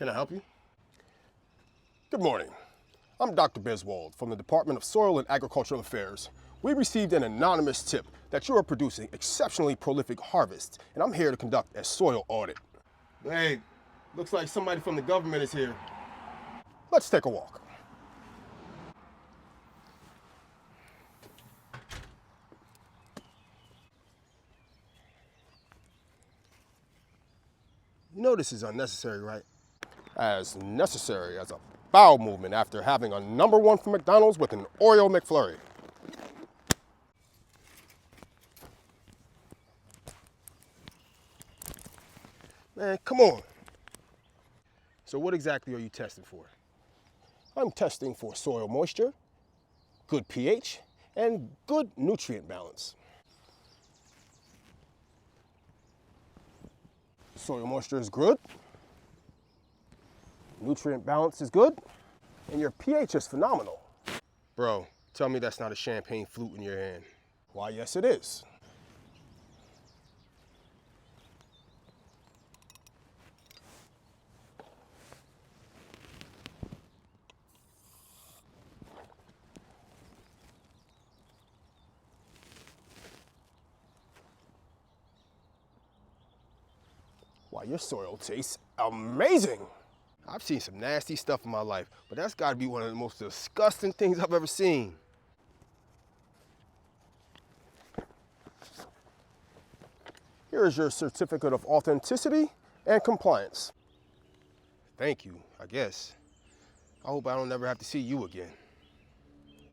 Can I help you? Good morning. I'm Dr. Biswald from the Department of Soil and Agricultural Affairs. We received an anonymous tip that you are producing exceptionally prolific harvests, and I'm here to conduct a soil audit. Hey, looks like somebody from the government is here. Let's take a walk. You know this is unnecessary, right? As necessary as a bowel movement after having a #1 from McDonald's with an Oreo McFlurry. Man, come on. So what exactly are you testing for? I'm testing for soil moisture, good pH, and good nutrient balance. Soil moisture is good, nutrient balance is good, and your pH is phenomenal. Bro, tell me that's not a champagne flute in your hand. Why, yes it is. Why, your soil tastes amazing. I've seen some nasty stuff in my life, but that's gotta be one of the most disgusting things I've ever seen. Here is your certificate of authenticity and compliance. Thank you, I guess. I hope I don't ever have to see you again.